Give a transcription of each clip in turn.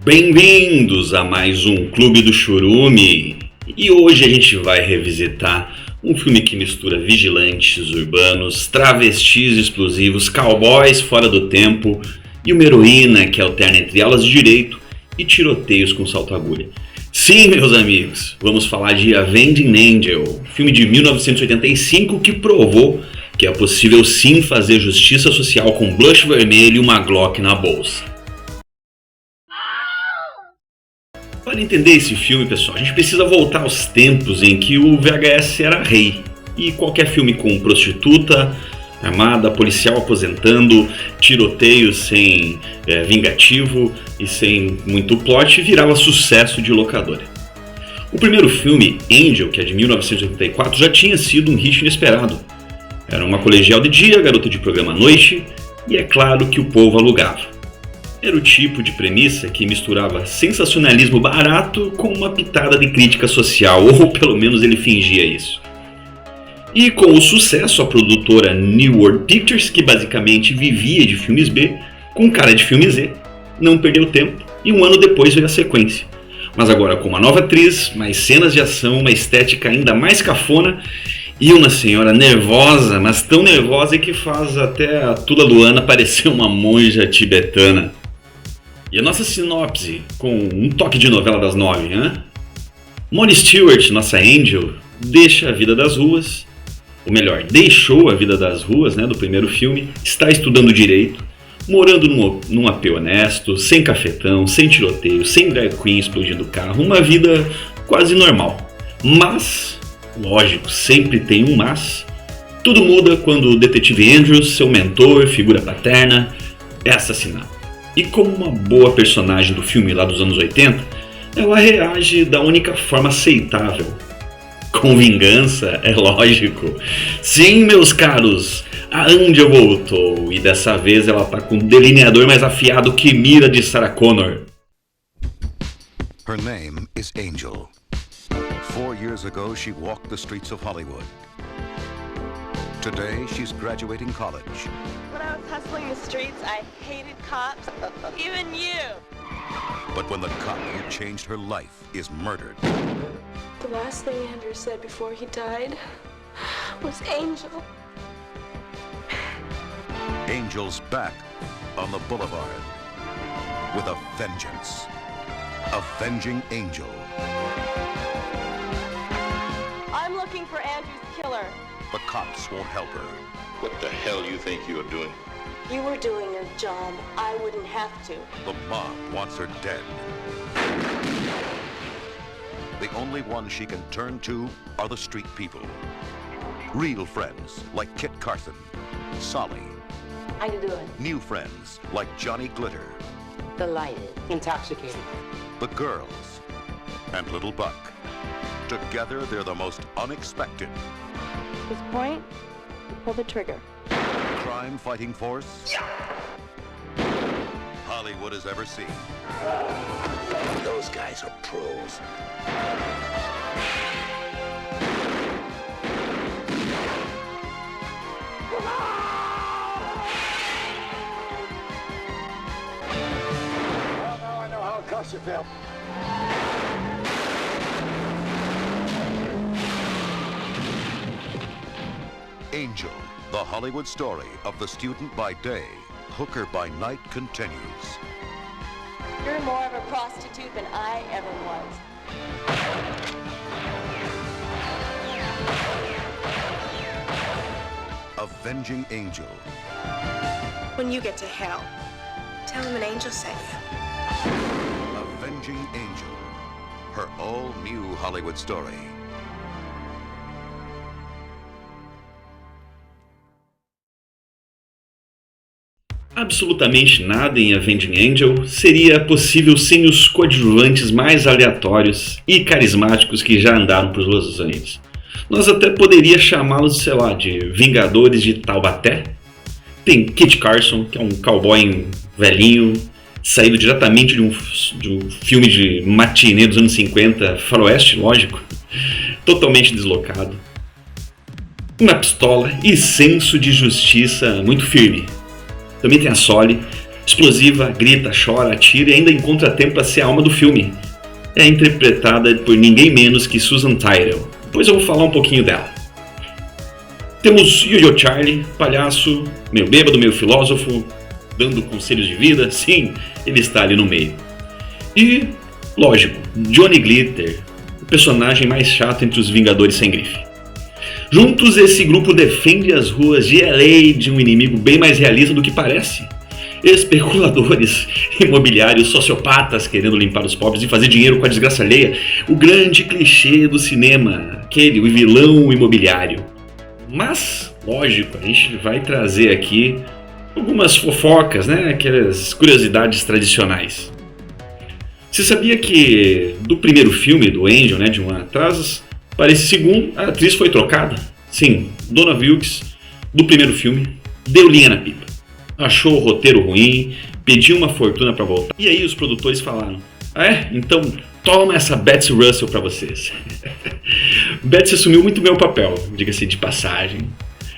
Bem-vindos a mais um Clube do Churume. E hoje a gente vai revisitar um filme que mistura vigilantes urbanos, travestis explosivos, cowboys fora do tempo e uma heroína que alterna entre aulas de direito e tiroteios com salto-agulha. Sim, meus amigos, vamos falar de Avenging Angel, filme de 1985 que provou que é possível sim fazer justiça social com blush vermelho e uma Glock na bolsa. Para entender esse filme, pessoal, a gente precisa voltar aos tempos em que o VHS era rei e qualquer filme com prostituta armada, policial aposentando, tiroteio sem vingativo e sem muito plot virava sucesso de locadora. O primeiro filme, Angel, que é de 1984, já tinha sido um hit inesperado. Era uma colegial de dia, garota de programa à noite e é claro que o povo alugava. Era o tipo de premissa que misturava sensacionalismo barato com uma pitada de crítica social, ou pelo menos ele fingia isso. E com o sucesso, a produtora New World Pictures, que basicamente vivia de filmes B, com cara de filme Z, não perdeu tempo e um ano depois veio a sequência. Mas agora com uma nova atriz, mais cenas de ação, uma estética ainda mais cafona e uma senhora nervosa, mas tão nervosa que faz até a Tula Luana parecer uma monja tibetana. E a nossa sinopse, com um toque de novela das 9, hein? Moni Stewart, nossa Angel, deixa a vida das ruas, ou melhor, deixou a vida das ruas, do primeiro filme, está estudando direito, morando num AP honesto, sem cafetão, sem tiroteio, sem drag queen explodindo carro, uma vida quase normal. Mas, lógico, sempre tem um mas, tudo muda quando o detetive Andrews, seu mentor, figura paterna, é assassinado. E como uma boa personagem do filme lá dos anos 80, ela reage da única forma aceitável. Com vingança, é lógico. Sim, meus caros, a Angel voltou e dessa vez ela tá com um delineador mais afiado que mira de Sarah Connor. Her name is Angel. 4 years ago, she walked the streets of Hollywood. Today, she's graduating college. When I was hustling the streets, I hated cops, even you. But when the cop who changed her life is murdered. The last thing Andrew said before he died was Angel. Angel's back on the boulevard with a vengeance. Avenging Angel. I'm looking for Andrew's killer. The cops won't help her. What the hell you think you're doing? You were doing your job. I wouldn't have to. The mob wants her dead. The only ones she can turn to are the street people. Real friends like Kit Carson, Solly. How you doing? New friends like Johnny Glitter. Delighted. Intoxicated. The girls and Little Buck. Together, they're the most unexpected. At this point, you pull the trigger. Crime-fighting force Hollywood has ever seen. Those guys are pros. Well, now I know how it costs you, pal. Angel, the Hollywood story of the student by day, hooker by night continues. You're more of a prostitute than I ever was. Avenging Angel. When you get to hell, tell him an angel sent you. Avenging Angel. Her all-new Hollywood story. Absolutamente nada em Avenging Angel seria possível sem os coadjuvantes mais aleatórios e carismáticos que já andaram por Los Angeles. Nós até poderíamos chamá-los, sei lá, de Vingadores de Taubaté. Tem Kit Carson, que é um cowboy velhinho, saído diretamente de um filme de matinê dos anos 50, faroeste, lógico, totalmente deslocado. Uma pistola e senso de justiça muito firme. Também tem a Solly, Explosiva, grita, chora, atira e ainda encontra tempo para ser a alma do filme. É interpretada por ninguém menos que Susan Tyrrell. Depois eu vou falar um pouquinho dela. Temos Yo-Yo Charlie, palhaço, meio bêbado, meio filósofo, dando conselhos de vida. Sim, ele está ali no meio. E, lógico, Johnny Glitter, o personagem mais chato entre os Vingadores sem grife. Juntos, esse grupo defende as ruas de LA de um inimigo bem mais realista do que parece. Especuladores imobiliários, sociopatas querendo limpar os pobres e fazer dinheiro com a desgraça alheia. O grande clichê do cinema, aquele, o vilão imobiliário. Mas, lógico, a gente vai trazer aqui algumas fofocas, né? Aquelas curiosidades tradicionais. Você sabia que do primeiro filme do Angel, né, de um ano atrás, para esse segundo, a atriz foi trocada? Sim, Donna Wilkes, do primeiro filme, deu linha na pipa. Achou o roteiro ruim, pediu uma fortuna para voltar. E aí os produtores falaram: ah, é? Então toma essa Betsy Russell para vocês. Betsy assumiu muito bem o papel, diga-se de passagem.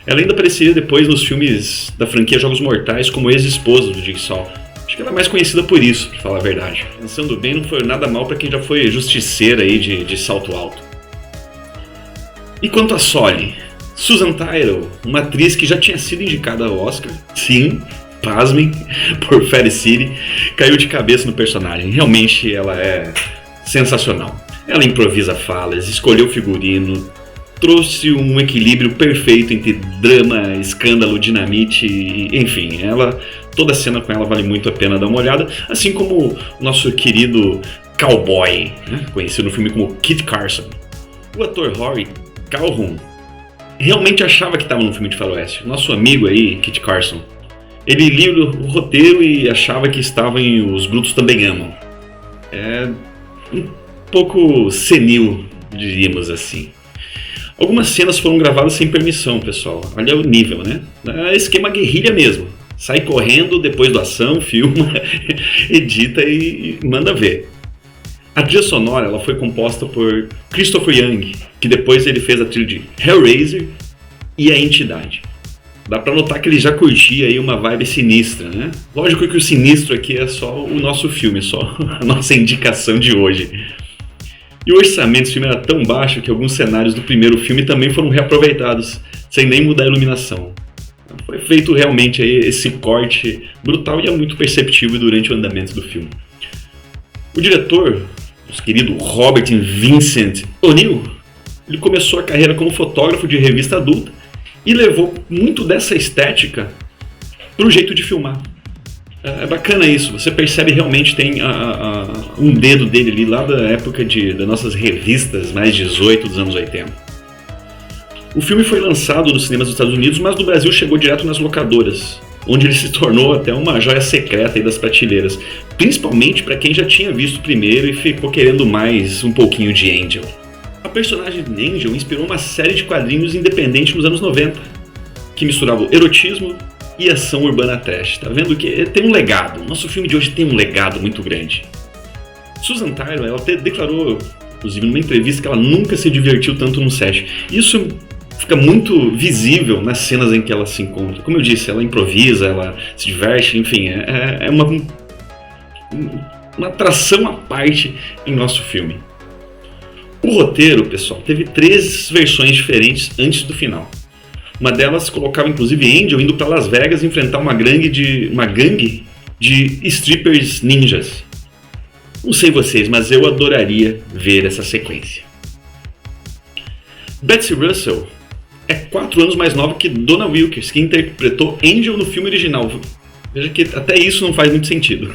Ela ainda apareceria depois nos filmes da franquia Jogos Mortais como ex-esposa do Jigsaw. Acho que ela é mais conhecida por isso, pra falar a verdade. Pensando bem, não foi nada mal para quem já foi justiceira aí de salto alto. E quanto a Sully? Susan Tyrrell, uma atriz que já tinha sido indicada ao Oscar, sim, pasmem, por Fairy City, caiu de cabeça no personagem. Realmente ela é sensacional. Ela improvisa falas, escolheu figurino, trouxe um equilíbrio perfeito entre drama, escândalo, dinamite, enfim, toda a cena com ela vale muito a pena dar uma olhada, assim como o nosso querido cowboy, né, conhecido no filme como Kit Carson. O ator Rory Calhoun realmente achava que estava num filme de faroeste. Nosso amigo aí, Kit Carson, ele lia o roteiro e achava que estava em Os Brutos Também Amam. É um pouco senil, diríamos assim. Algumas cenas foram gravadas sem permissão, pessoal. Olha o nível, né? É esquema guerrilha mesmo. Sai correndo depois da ação, filma, edita e manda ver. A trilha sonora ela foi composta por Christopher Young, que depois ele fez a trilha de Hellraiser e A Entidade. Dá pra notar que ele já curtia aí uma vibe sinistra, né? Lógico que o sinistro aqui é só o nosso filme, só a nossa indicação de hoje. E o orçamento desse filme era tão baixo que alguns cenários do primeiro filme também foram reaproveitados, sem nem mudar a iluminação. Foi feito realmente aí esse corte brutal e é muito perceptível durante o andamento do filme. O diretor, nosso querido Robert Vincent O'Neill, ele começou a carreira como fotógrafo de revista adulta e levou muito dessa estética para o jeito de filmar. É bacana isso, você percebe realmente tem um dedo dele ali lá da época das nossas revistas mais 18 dos anos 80. O filme foi lançado nos cinemas dos Estados Unidos, mas no Brasil chegou direto nas locadoras, onde ele se tornou até uma joia secreta aí das prateleiras, principalmente para quem já tinha visto o primeiro e ficou querendo mais um pouquinho de Angel. A personagem de Angel inspirou uma série de quadrinhos independentes nos anos 90, que misturavam erotismo e ação urbana trash. Tá vendo que tem um legado, nosso filme de hoje tem um legado muito grande. Susan Tyrrell, ela até declarou, inclusive numa entrevista, que ela nunca se divertiu tanto num set. Isso fica muito visível nas cenas em que ela se encontra. Como eu disse, ela improvisa, ela se diverte, enfim, é uma atração à parte em nosso filme. O roteiro, pessoal, teve 3 versões diferentes antes do final. Uma delas colocava inclusive Angel indo para Las Vegas enfrentar uma gangue de strippers ninjas. Não sei vocês, mas eu adoraria ver essa sequência. Betsy Russell é 4 anos mais nova que Donna Wilkes, que interpretou Angel no filme original. Veja que até isso não faz muito sentido.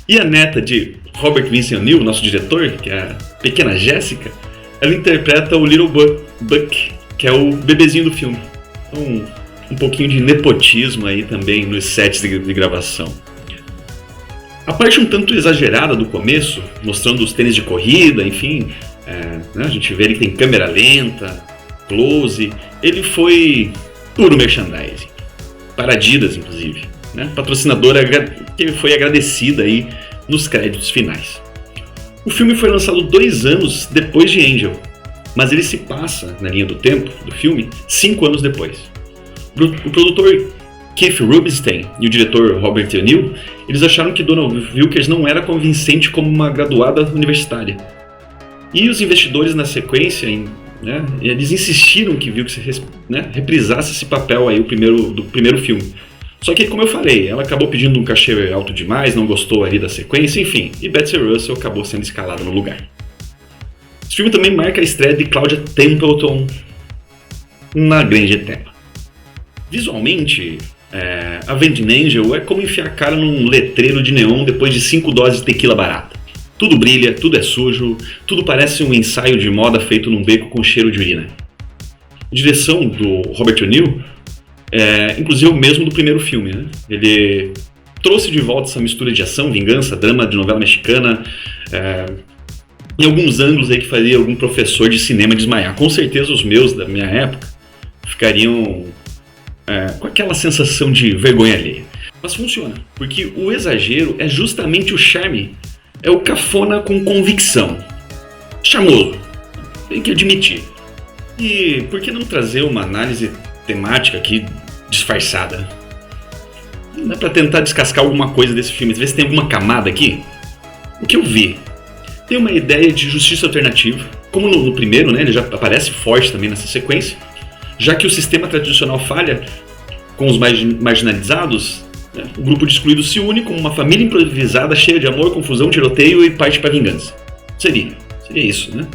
E a neta de Robert Vincent O'Neill, nosso diretor, que é a pequena Jessica, ela interpreta o Little Buck, que é o bebezinho do filme. Então, um pouquinho de nepotismo aí também nos sets de gravação. A parte um tanto exagerada do começo, mostrando os tênis de corrida, enfim, a gente vê ele que tem câmera lenta, close, ele foi puro merchandising. Para Adidas, inclusive, né? Patrocinadora que foi agradecida aí nos créditos finais. O filme foi lançado 2 anos depois de Angel, mas ele se passa, na linha do tempo do filme, 5 anos depois. O produtor Keith Rubinstein e o diretor Robert O'Neill, eles acharam que Donald Wilkers não era convincente como uma graduada universitária. E os investidores na sequência, eles insistiram que Wilkers reprisasse esse papel aí, do primeiro filme. Só que, como eu falei, ela acabou pedindo um cachê alto demais, não gostou ali da sequência, enfim, e Betsy Russell acabou sendo escalada no lugar. Esse filme também marca a estreia de Claudia Templeton na grande tela. Visualmente, Avenging Angel é como enfiar a cara num letreiro de neon depois de 5 doses de tequila barata. Tudo brilha, tudo é sujo, tudo parece um ensaio de moda feito num beco com cheiro de urina. A direção do Robert O'Neill é inclusive o mesmo do primeiro filme, né? Ele trouxe de volta essa mistura de ação, vingança, drama de novela mexicana, em alguns ângulos aí que faria algum professor de cinema desmaiar. Com certeza os meus da minha época ficariam com aquela sensação de vergonha alheia. Mas funciona, porque o exagero é justamente o charme, é o cafona com convicção. Charmoso, tem que admitir. E por que não trazer uma análise temática aqui disfarçada? Dá pra tentar descascar alguma coisa desse filme, ver se tem alguma camada aqui. O que eu vi? Tem uma ideia de justiça alternativa, como no primeiro, né, ele já aparece forte também nessa sequência. Já que o sistema tradicional falha com os marginalizados, o grupo de excluídos se une como uma família improvisada, cheia de amor, confusão, tiroteio e parte para vingança. Seria isso, né?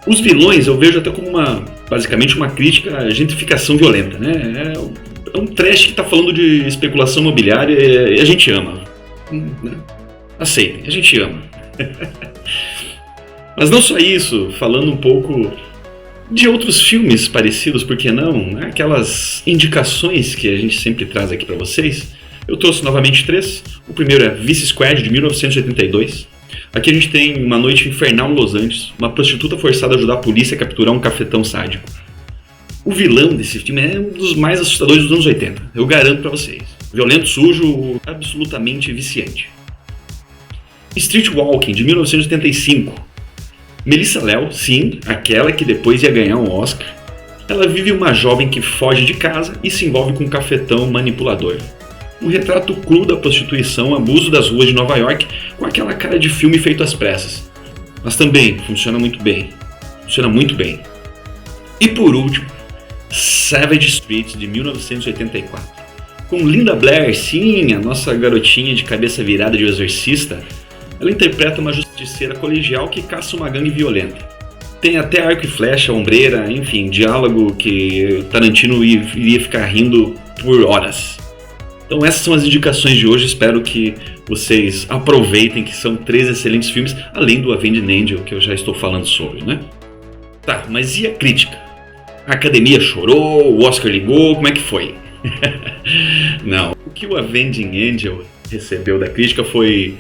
Os vilões eu vejo até como basicamente uma crítica à gentrificação violenta, né? É um trash que está falando de especulação imobiliária e a gente ama. Né? Aceitem, a gente ama. Mas não só isso, falando um pouco de outros filmes parecidos, por que não? Aquelas indicações que a gente sempre traz aqui para vocês. Eu trouxe novamente 3. O primeiro é Vice Squad, de 1982. Aqui a gente tem uma noite infernal em Los Angeles, uma prostituta forçada a ajudar a polícia a capturar um cafetão sádico. O vilão desse filme é um dos mais assustadores dos anos 80, eu garanto para vocês. Violento, sujo, absolutamente viciante. Streetwalking, de 1985. Melissa Leo, sim, aquela que depois ia ganhar um Oscar. Ela vive uma jovem que foge de casa e se envolve com um cafetão manipulador. Um retrato cru da prostituição, abuso das ruas de Nova York, com aquela cara de filme feito às pressas. Mas também funciona muito bem. E por último, Savage Streets, de 1984. Com Linda Blair, sim, a nossa garotinha de cabeça virada de O Exorcista. Ela interpreta uma justiceira colegial que caça uma gangue violenta. Tem até arco e flecha, ombreira, enfim, diálogo que Tarantino iria ficar rindo por horas. Então essas são as indicações de hoje, espero que vocês aproveitem, que são 3 excelentes filmes, além do Avenging Angel, que eu já estou falando sobre, né? Tá, mas e a crítica? A academia chorou, o Oscar ligou, como é que foi? Não, o que o Avenging Angel recebeu da crítica foi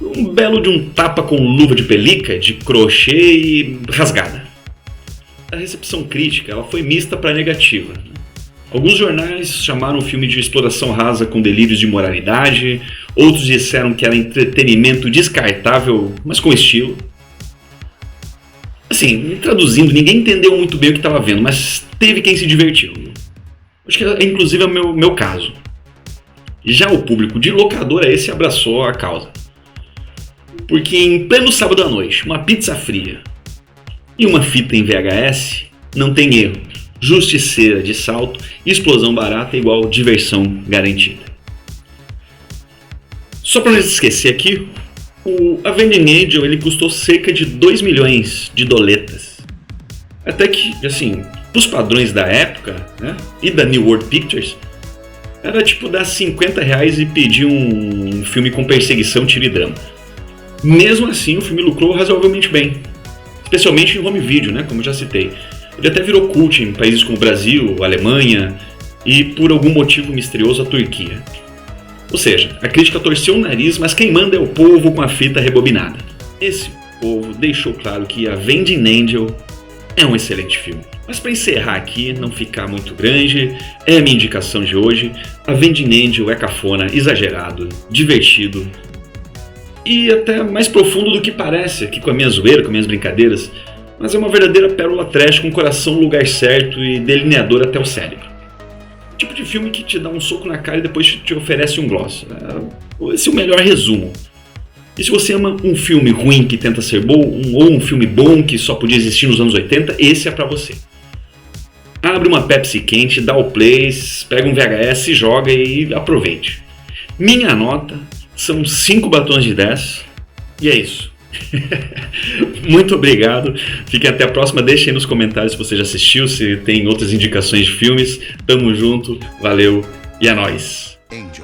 um belo de um tapa com luva de pelica, de crochê e rasgada. A recepção crítica ela foi mista para negativa. Alguns jornais chamaram o filme de exploração rasa com delírios de moralidade, outros disseram que era entretenimento descartável, mas com estilo. Assim, traduzindo, ninguém entendeu muito bem o que estava vendo, mas teve quem se divertiu. Acho que inclusive é o meu caso. Já o público de locadora esse abraçou a causa. Porque em pleno sábado à noite, uma pizza fria e uma fita em VHS não tem erro. Justiceira de salto e explosão barata é igual diversão garantida. Só para não esquecer aqui, o Avenging Angel ele custou cerca de 2 milhões de doletas. Até que, assim, os padrões da época, né, e da New World Pictures, era tipo dar R$50 e pedir um filme com perseguição, tiro e drama. Mesmo assim, o filme lucrou razoavelmente bem, especialmente em home video, né, como eu já citei. Ele até virou cult em países como Brasil, Alemanha e, por algum motivo misterioso, a Turquia. Ou seja, a crítica torceu o nariz, mas quem manda é o povo com a fita rebobinada. Esse povo deixou claro que Avenging Angel é um excelente filme. Mas para encerrar aqui, não ficar muito grande, é a minha indicação de hoje. Avenging Angel é cafona, exagerado, divertido e até mais profundo do que parece, aqui com a minha zoeira, com as minhas brincadeiras. Mas é uma verdadeira pérola trash com coração no lugar certo e delineador até o cérebro. tipo de filme que te dá um soco na cara e depois te oferece um gloss. Esse é o melhor resumo. E se você ama um filme ruim que tenta ser bom, ou um filme bom que só podia existir nos anos 80, esse é pra você. Abre uma Pepsi quente, dá o play, pega um VHS, joga e aproveite. Minha nota são 5 batons de 10 e é isso. Muito obrigado. Fiquem até a próxima. Deixem aí nos comentários se você já assistiu, se tem outras indicações de filmes. Tamo junto, valeu e é nóis. Angel.